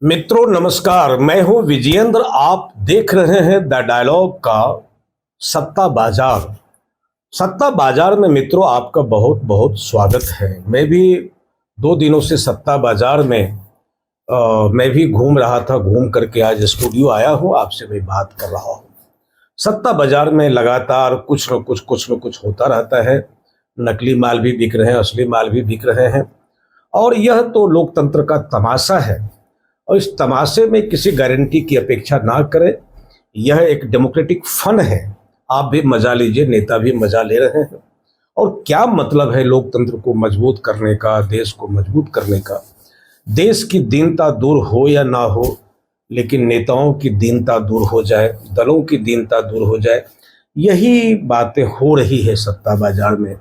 मित्रों नमस्कार, मैं हूं विजयेंद्र। आप देख रहे हैं द डायलॉग का सत्ता बाजार। सत्ता बाजार में मित्रों आपका बहुत बहुत स्वागत है। मैं भी 2 दिनों से सत्ता बाजार में मैं भी घूम रहा था। घूम करके आज स्टूडियो आया हूं, आपसे मैं बात कर रहा हूं। सत्ता बाजार में लगातार कुछ न कुछ होता रहता है। नकली माल भी बिक रहे हैं, असली माल भी बिक रहे हैं, और यह तो लोकतंत्र का तमाशा है। और इस तमाशे में किसी गारंटी की अपेक्षा ना करें। यह एक डेमोक्रेटिक फन है। आप भी मजा लीजिए, नेता भी मजा ले रहे हैं। और क्या मतलब है लोकतंत्र को मजबूत करने का, देश को मजबूत करने का। देश की दीनता दूर हो या ना हो, लेकिन नेताओं की दीनता दूर हो जाए, दलों की दीनता दूर हो जाए, यही बातें हो रही है सत्ता बाजार में।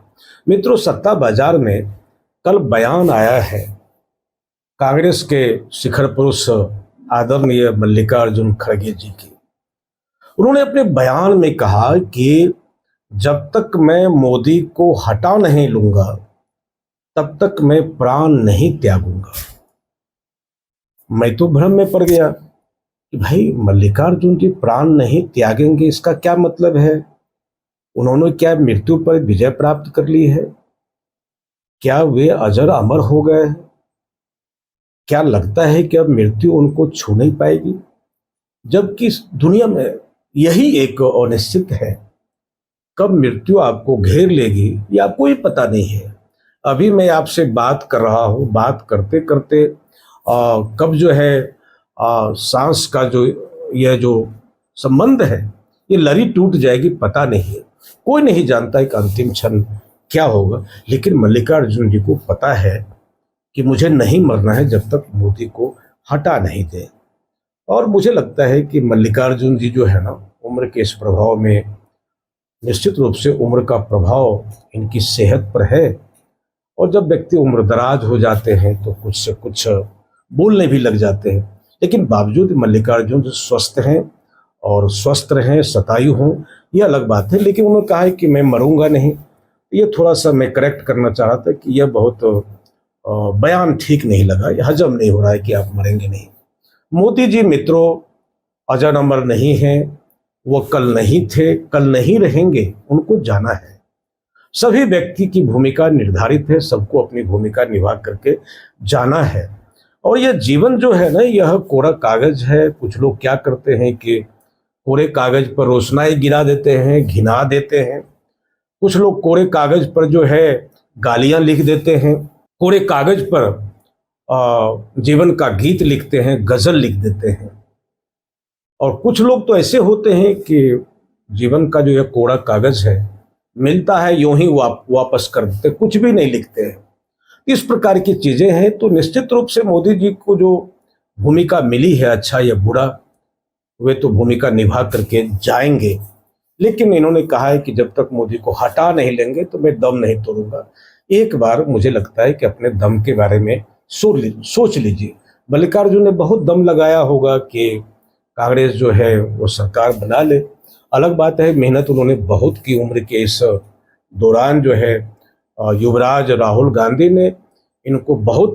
मित्रों, सत्ता बाजार में कल बयान आया है कांग्रेस के शिखर पुरुष आदरणीय मल्लिकार्जुन खड़गे जी की। उन्होंने अपने बयान में कहा कि जब तक मैं मोदी को हटा नहीं लूंगा तब तक मैं प्राण नहीं त्यागूंगा। मैं तो भ्रम में पड़ गया कि भाई मल्लिकार्जुन जी प्राण नहीं त्यागेंगे, इसका क्या मतलब है? उन्होंने क्या मृत्यु पर विजय प्राप्त कर ली है? क्या वे अजर अमर हो गए हैं? क्या लगता है कि अब मृत्यु उनको छू नहीं पाएगी? जबकि इस दुनिया में यही एक अनिश्चित है, कब मृत्यु आपको घेर लेगी ये आपको ही पता नहीं है। अभी मैं आपसे बात कर रहा हूँ, बात करते करते कब जो है सांस का जो यह जो संबंध है, ये लड़ी टूट जाएगी, पता नहीं है। कोई नहीं जानता एक अंतिम क्षण क्या होगा, लेकिन मल्लिकार्जुन जी को पता है कि मुझे नहीं मरना है जब तक मोदी को हटा नहीं दे। और मुझे लगता है कि मल्लिकार्जुन जी जो है ना, उम्र के इस प्रभाव में निश्चित रूप से उम्र का प्रभाव इनकी सेहत पर है। और जब व्यक्ति उम्र दराज हो जाते हैं तो कुछ से कुछ बोलने भी लग जाते हैं, लेकिन बावजूद मल्लिकार्जुन जी स्वस्थ हैं और स्वस्थ रहें, शतायु हों, ये अलग बात है। लेकिन उन्होंने कहा है कि मैं मरूंगा नहीं। ये थोड़ा सा मैं करेक्ट करना चाह रहा था कि यह बहुत बयान ठीक नहीं लगा, ये हजम नहीं हो रहा है कि आप मरेंगे नहीं। मोदी जी मित्रों अजर अमर नहीं हैं, वो कल नहीं थे, कल नहीं रहेंगे, उनको जाना है। सभी व्यक्ति की भूमिका निर्धारित है, सबको अपनी भूमिका निभा करके जाना है। और यह जीवन जो है ना, यह कोरा कागज है। कुछ लोग क्या करते हैं कि कोरे कागज पर रोशनाई गिरा देते हैं, घिना देते हैं। कुछ लोग कोरे कागज पर जो है गालियां लिख देते हैं, कोरे कागज पर जीवन का गीत लिखते हैं, गजल लिख देते हैं। और कुछ लोग तो ऐसे होते हैं कि जीवन का जो यह कोरा कागज है, मिलता है यूं ही वापस कर देते, कुछ भी नहीं लिखते हैं। इस प्रकार की चीजें हैं। तो निश्चित रूप से मोदी जी को जो भूमिका मिली है, अच्छा या बुरा, वे तो भूमिका निभा करके जाएंगे। लेकिन इन्होंने कहा है कि जब तक मोदी को हटा नहीं लेंगे तो मैं दम नहीं तोड़ूंगा। एक बार मुझे लगता है कि अपने दम के बारे में सोच लीजिए। मल्लिकार्जुन ने बहुत दम लगाया होगा कि कांग्रेस जो है वो सरकार बना ले। अलग बात है, मेहनत उन्होंने बहुत की उम्र के इस दौरान जो है युवराज राहुल गांधी ने इनको बहुत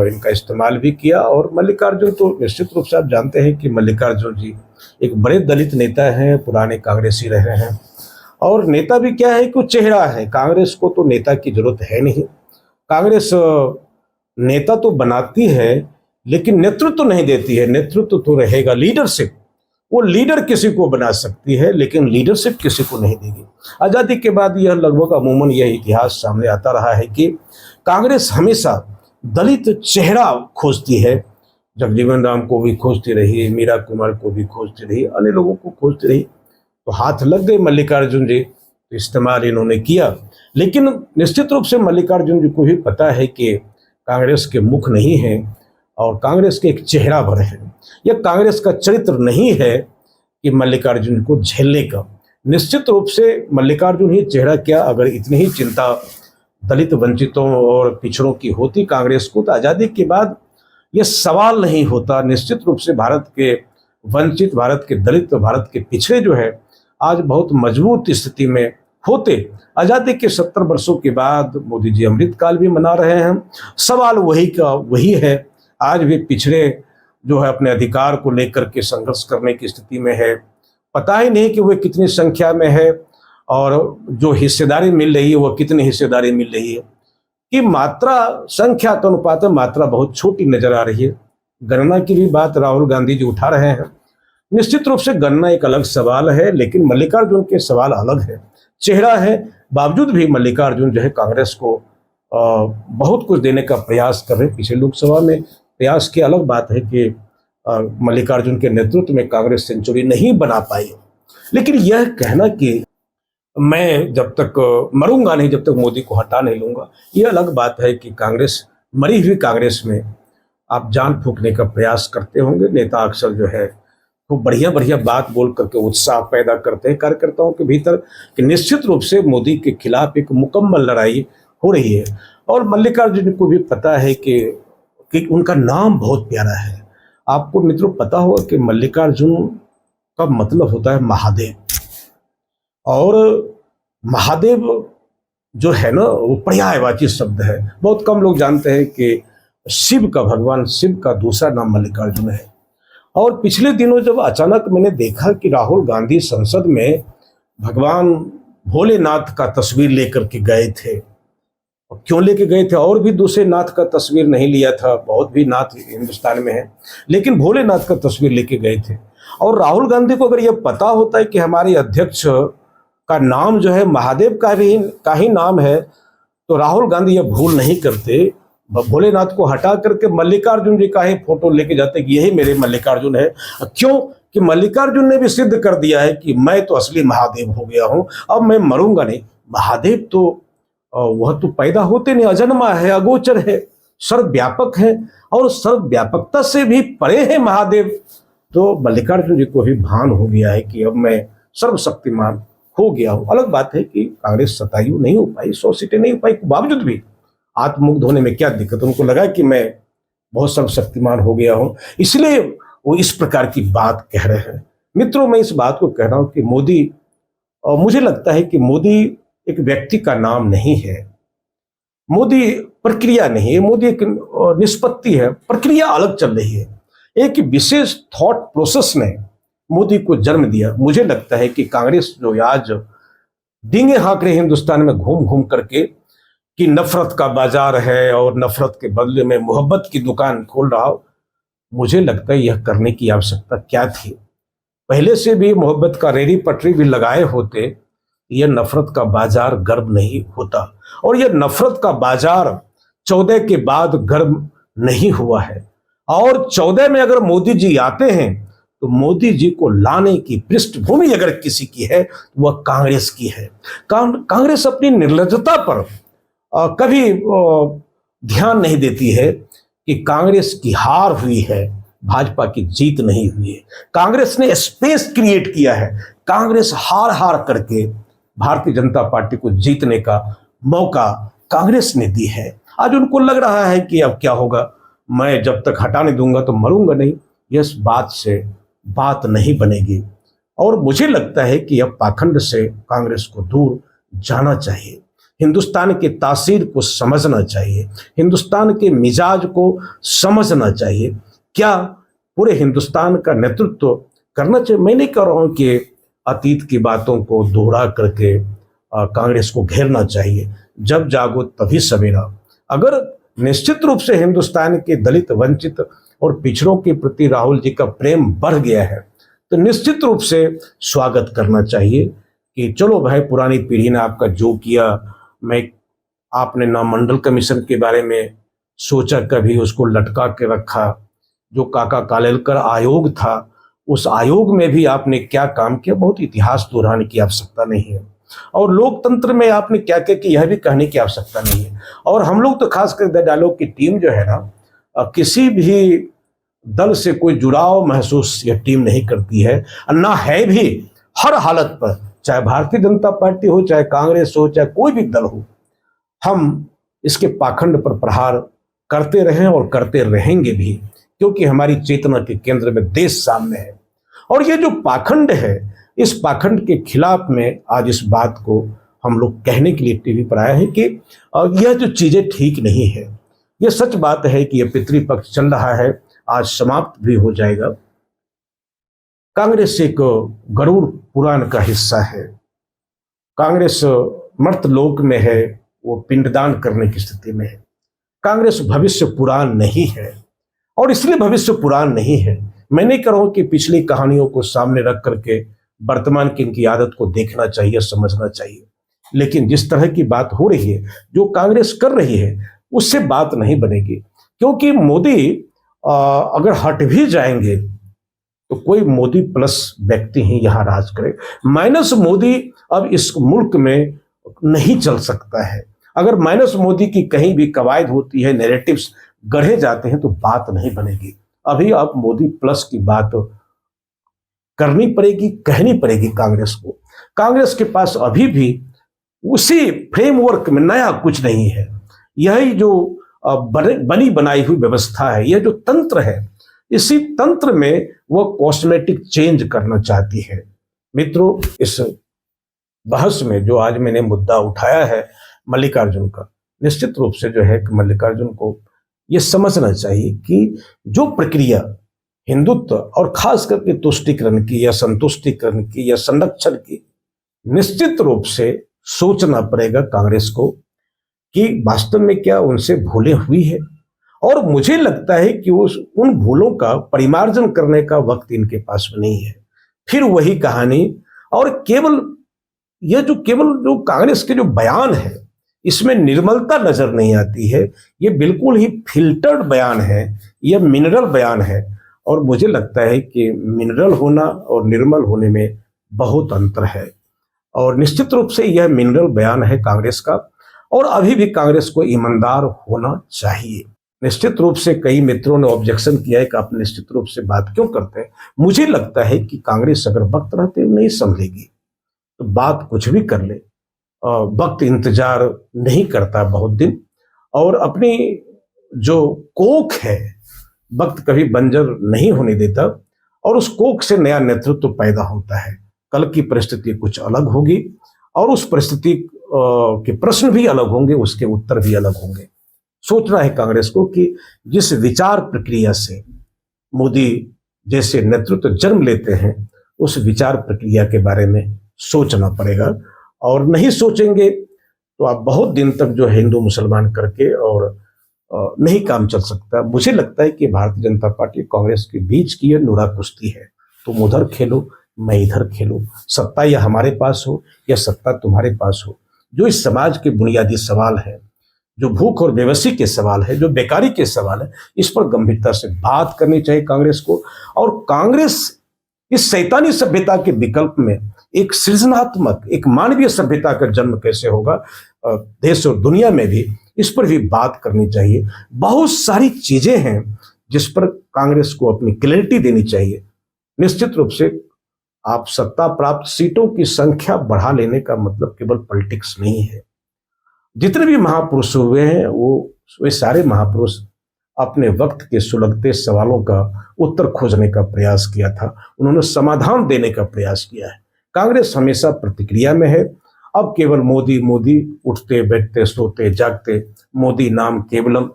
इनका इस्तेमाल भी किया। और मल्लिकार्जुन तो निश्चित रूप से आप जानते हैं कि मल्लिकार्जुन जी एक बड़े दलित नेता हैं, पुराने कांग्रेसी रहे हैं। और नेता भी क्या है कि चेहरा है। कांग्रेस को तो नेता की जरूरत है नहीं। कांग्रेस नेता तो बनाती है लेकिन नेतृत्व तो नहीं देती है। नेतृत्व तो रहेगा, लीडरशिप। वो लीडर किसी को बना सकती है लेकिन लीडरशिप किसी को नहीं देगी। आज़ादी के बाद यह लगभग अमूमन यह इतिहास सामने आता रहा है कि कांग्रेस हमेशा दलित चेहरा खोजती है। जगजीवन राम को भी खोजती रही, मीरा कुमार को भी खोजती रही, अन्य लोगों को खोजती रही। तो हाथ लग गए मल्लिकार्जुन जी, तो इस्तेमाल इन्होंने किया। लेकिन निश्चित रूप से मल्लिकार्जुन जी को भी पता है कि कांग्रेस के मुख नहीं है और कांग्रेस के एक चेहरा भर है। यह कांग्रेस का चरित्र नहीं है कि मल्लिकार्जुन को झेलने का। निश्चित रूप से मल्लिकार्जुन ही चेहरा क्या, अगर इतनी ही चिंता दलित वंचितों और पिछड़ों की होती कांग्रेस को, तो आज़ादी के बाद यह सवाल नहीं होता। निश्चित रूप से भारत के वंचित, भारत के दलित, भारत के पिछड़े जो है आज बहुत मजबूत स्थिति में होते। आज़ादी के 70 वर्षों के बाद मोदी जी अमृतकाल भी मना रहे हैं। सवाल वही का वही है, आज भी पिछड़े जो है अपने अधिकार को लेकर के संघर्ष करने की स्थिति में है। पता ही नहीं कि वह कितनी संख्या में है और जो हिस्सेदारी मिल रही है वह कितनी हिस्सेदारी मिल रही है, कि मात्रा संख्या के अनुपात में मात्रा बहुत छोटी नजर आ रही है। गणना की भी बात राहुल गांधी जी उठा रहे हैं। निश्चित रूप से गणना एक अलग सवाल है, लेकिन मल्लिकार्जुन के सवाल अलग है। चेहरा है, बावजूद भी मल्लिकार्जुन जो है कांग्रेस को बहुत कुछ देने का प्रयास कर रहे हैं। पिछले लोकसभा में प्रयास की अलग बात है कि मल्लिकार्जुन के नेतृत्व में कांग्रेस सेंचुरी नहीं बना पाई, लेकिन यह कहना कि मैं जब तक मरूंगा नहीं, जब तक मोदी को हटा नहीं लूंगा, यह अलग बात है कि कांग्रेस, मरी हुई कांग्रेस में आप जान फूंकने का प्रयास करते होंगे। नेता अक्सर जो है वो बढ़िया बढ़िया बात बोल करके उत्साह पैदा करते हैं कार्यकर्ताओं के भीतर कि निश्चित रूप से मोदी के खिलाफ एक मुकम्मल लड़ाई हो रही है। और मल्लिकार्जुन को भी पता है कि उनका नाम बहुत प्यारा है। आपको मित्रों पता होगा कि मल्लिकार्जुन का मतलब होता है महादेव, और महादेव जो है ना वो पर्यायवाची शब्द है। बहुत कम लोग जानते हैं कि शिव का, भगवान शिव का दूसरा नाम मल्लिकार्जुन है। और पिछले दिनों जब अचानक मैंने देखा कि राहुल गांधी संसद में भगवान भोलेनाथ का तस्वीर लेकर के गए थे, क्यों लेके गए थे, और भी दूसरे नाथ का तस्वीर नहीं लिया था, बहुत भी नाथ हिंदुस्तान में है, लेकिन भोलेनाथ का तस्वीर लेके गए थे। और राहुल गांधी को अगर यह पता होता है कि हमारे अध्यक्ष का नाम जो है महादेव का ही नाम है, तो राहुल गांधी यह भूल नहीं करते, भोलेनाथ को हटा करके मल्लिकार्जुन जी का ही फोटो लेके जाते कि यही मेरे मल्लिकार्जुन है। क्यों कि मल्लिकार्जुन ने भी सिद्ध कर दिया है कि मैं तो असली महादेव हो गया हूं, अब मैं मरूंगा नहीं। महादेव तो वह तो पैदा होते नहीं, अजन्मा है, अगोचर है, सर्वव्यापक है, और सर्वव्यापकता से भी परे है महादेव। तो मल्लिकार्जुन जी को भी भान हो गया है कि अब मैं सर्वशक्तिमान हो गया हूं। अलग बात है कि कांग्रेस सतायु नहीं हो पाई, 100 सीटें नहीं हो पाई, बावजूद भी आत्ममुग्ध होने में क्या दिक्कत। उनको लगा कि मैं बहुत सर्वशक्तिमान हो गया हूं, इसलिए वो इस प्रकार की बात कह रहे हैं। मित्रों, मैं इस बात को कह रहा हूं कि मोदी, मुझे लगता है कि मोदी एक व्यक्ति का नाम नहीं है, मोदी प्रक्रिया नहीं है, मोदी एक निष्पत्ति है, प्रक्रिया अलग चल रही है। एक विशेष थॉट प्रोसेस ने मोदी को जन्म दिया। मुझे लगता है कि कांग्रेस जो आज डींगे हाँक रही हिंदुस्तान में घूम घूम करके कि नफरत का बाजार है और नफरत के बदले में मोहब्बत की दुकान खोल रहा हो, मुझे लगता है यह करने की आवश्यकता क्या थी। पहले से भी मोहब्बत का रेहड़ी पटरी भी लगाए होते, यह नफरत का बाजार गर्म नहीं होता। और यह नफरत का बाजार 14 के बाद गर्म नहीं हुआ है। और 14 में अगर मोदी जी आते हैं तो मोदी जी को लाने की पृष्ठभूमि अगर किसी की है वह कांग्रेस की है। कांग्रेस अपनी निर्लज्जता पर कभी ध्यान नहीं देती है कि कांग्रेस की हार हुई है, भाजपा की जीत नहीं हुई है। कांग्रेस ने स्पेस क्रिएट किया है, कांग्रेस हार हार करके भारतीय जनता पार्टी को जीतने का मौका कांग्रेस ने दी है। आज उनको लग रहा है कि अब क्या होगा, मैं जब तक हटा नहीं दूंगा तो मरूंगा नहीं। इस बात से बात नहीं बनेगी, और मुझे लगता है कि अब पाखंड से कांग्रेस को दूर जाना चाहिए, हिंदुस्तान के तासीर को समझना चाहिए, हिंदुस्तान के मिजाज को समझना चाहिए। क्या पूरे हिंदुस्तान का नेतृत्व करना चाहिए। मैं नहीं कह रहा हूं कि अतीत की बातों को दोहरा करके कांग्रेस को घेरना चाहिए। जब जागो तभी सवेरा। अगर निश्चित रूप से हिंदुस्तान के दलित, वंचित और पिछड़ों के प्रति राहुल जी का प्रेम बढ़ गया है तो निश्चित रूप से स्वागत करना चाहिए कि चलो भाई, पुरानी पीढ़ी ने आपका जो किया, आपने ना मंडल कमीशन के बारे में सोचा, कभी उसको लटका के रखा। जो काका कालेलकर आयोग था, उस आयोग में भी आपने क्या काम किया, बहुत इतिहास दोहराने की आवश्यकता नहीं है। और लोकतंत्र में आपने क्या क्या किया, यह भी कहने की आवश्यकता नहीं है। और हम लोग तो खासकर द डायलॉग की टीम जो है ना, किसी भी दल से कोई जुड़ाव महसूस यह टीम नहीं करती है, ना है भी। हर हालत पर, चाहे भारतीय जनता पार्टी हो, चाहे कांग्रेस हो, चाहे कोई भी दल हो, हम इसके पाखंड पर प्रहार करते रहे और करते रहेंगे भी, क्योंकि हमारी चेतना के केंद्र में देश सामने है। और ये जो पाखंड है, इस पाखंड के खिलाफ में आज इस बात को हम लोग कहने के लिए टीवी पर आए हैं कि यह जो चीजें ठीक नहीं है। यह सच बात है कि यह पितृपक्ष चल रहा है, आज समाप्त भी हो जाएगा। कांग्रेस एक गरुड़ पुराण का हिस्सा है। कांग्रेस मर्तलोक में है, वो पिंडदान करने की स्थिति में है। कांग्रेस भविष्य पुराण नहीं है, और इसलिए भविष्य पुराण नहीं है, मैं नहीं कह रहा हूं कि पिछली कहानियों को सामने रख करके वर्तमान की इनकी आदत को देखना चाहिए, समझना चाहिए। लेकिन जिस तरह की बात हो रही है, जो कांग्रेस कर रही है, उससे बात नहीं बनेगी। क्योंकि मोदी अगर हट भी जाएंगे तो कोई मोदी प्लस व्यक्ति ही यहां राज करे। माइनस मोदी अब इस मुल्क में नहीं चल सकता है। अगर माइनस मोदी की कहीं भी कवायद होती है, नैरेटिव्स गढ़े जाते हैं, तो बात नहीं बनेगी। अभी अब मोदी प्लस की बात करनी पड़ेगी, कहनी पड़ेगी कांग्रेस को। कांग्रेस के पास अभी भी उसी फ्रेमवर्क में नया कुछ नहीं है। यही जो बनी बनाई हुई व्यवस्था है, यह जो तंत्र है, इसी तंत्र में वो कॉस्मेटिक चेंज करना चाहती है। मित्रों, इस बहस में जो आज मैंने मुद्दा उठाया है मल्लिकार्जुन का, निश्चित रूप से जो है कि मल्लिकार्जुन को यह समझना चाहिए कि जो प्रक्रिया हिंदुत्व और खास करके तुष्टीकरण की या संतुष्टिकरण की या संरक्षण की, निश्चित रूप से सोचना पड़ेगा कांग्रेस को कि वास्तव में क्या उनसे भूलें हुई है। और मुझे लगता है कि उन भूलों का परिमार्जन करने का वक्त इनके पास में नहीं है। फिर वही कहानी, और केवल जो कांग्रेस के जो बयान है, इसमें निर्मलता नजर नहीं आती है। ये बिल्कुल ही फिल्टर्ड बयान है, यह मिनरल बयान है। और मुझे लगता है कि मिनरल होना और निर्मल होने में बहुत अंतर है। और निश्चित रूप से यह मिनरल बयान है कांग्रेस का, और अभी भी कांग्रेस को ईमानदार होना चाहिए। निश्चित रूप से कई मित्रों ने ऑब्जेक्शन किया है कि आप निश्चित रूप से बात क्यों करते हैं। मुझे लगता है कि कांग्रेस अगर वक्त रहते नहीं संभलेगी, तो बात कुछ भी कर ले, वक्त इंतजार नहीं करता बहुत दिन, और अपनी जो कोख है वक्त कभी बंजर नहीं होने देता, और उस कोख से नया नेतृत्व पैदा होता है। कल की परिस्थिति कुछ अलग होगी, और उस परिस्थिति के प्रश्न भी अलग होंगे, उसके उत्तर भी अलग होंगे। सोचना है कांग्रेस को कि जिस विचार प्रक्रिया से मोदी जैसे नेतृत्व जन्म लेते हैं, उस विचार प्रक्रिया के बारे में सोचना पड़ेगा। और नहीं सोचेंगे तो आप बहुत दिन तक जो हिंदू मुसलमान करके और नहीं काम चल सकता। मुझे लगता है कि भारतीय जनता पार्टी कांग्रेस के बीच की यह नुरा कुश्ती है। तुम उधर खेलो, मैं इधर खेलूं, सत्ता या हमारे पास हो या सत्ता तुम्हारे पास हो। जो इस समाज के बुनियादी सवाल है, जो भूख और बेबसी के सवाल है, जो बेकारी के सवाल है, इस पर गंभीरता से बात करनी चाहिए कांग्रेस को। और कांग्रेस इस शैतानी सभ्यता के विकल्प में एक सृजनात्मक, एक मानवीय सभ्यता का जन्म कैसे होगा देश और दुनिया में भी, इस पर भी बात करनी चाहिए। बहुत सारी चीजें हैं जिस पर कांग्रेस को अपनी क्लैरिटी देनी चाहिए। निश्चित रूप से आप सत्ता प्राप्त सीटों की संख्या बढ़ा लेने का मतलब केवल पॉलिटिक्स नहीं है। जितने भी महापुरुष हुए हैं, वे सारे महापुरुष अपने वक्त के सुलगते सवालों का उत्तर खोजने का प्रयास किया था, उन्होंने समाधान देने का प्रयास किया है। कांग्रेस हमेशा प्रतिक्रिया में है। अब केवल मोदी मोदी, उठते बैठते सोते जागते मोदी नाम केवलम।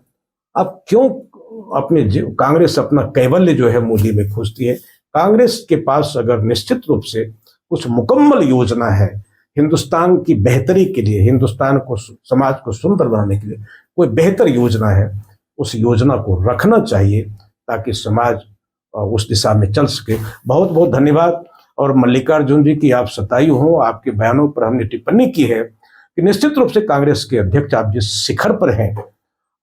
अब क्यों कांग्रेस अपना कैवल्य जो है मोदी में खोजती है? कांग्रेस के पास अगर निश्चित रूप से कुछ मुकम्मल योजना है हिंदुस्तान की बेहतरी के लिए, हिंदुस्तान को, समाज को सुंदर बनाने के लिए कोई बेहतर योजना है, उस योजना को रखना चाहिए ताकि समाज उस दिशा में चल सके। बहुत बहुत धन्यवाद। और मल्लिकार्जुन जी की आप सतायु हो, आपके बयानों पर हमने टिप्पणी की है कि निश्चित रूप से कांग्रेस के अध्यक्ष आप जिस शिखर पर हैं,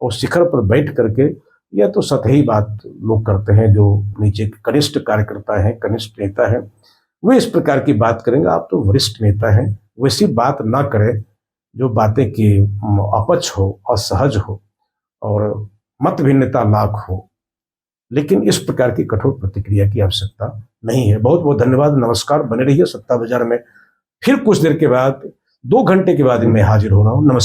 उस शिखर पर बैठ करके यह तो सतही बात लोग करते हैं, जो नीचे कनिष्ठ कार्यकर्ता हैं, कनिष्ठ नेता हैं, वे इस प्रकार की बात करेंगे। आप तो वरिष्ठ नेता हैं, वैसी बात ना करें जो बातें की अपच हो, असहज हो और मत भिन्नता लाख हो। लेकिन इस प्रकार की कठोर प्रतिक्रिया की आवश्यकता नहीं है। बहुत बहुत धन्यवाद, नमस्कार। बने रहिए सत्ता बाजार में। फिर कुछ देर के बाद, 2 घंटे के बाद मैं हाजिर हो रहा हूँ। नमस्कार।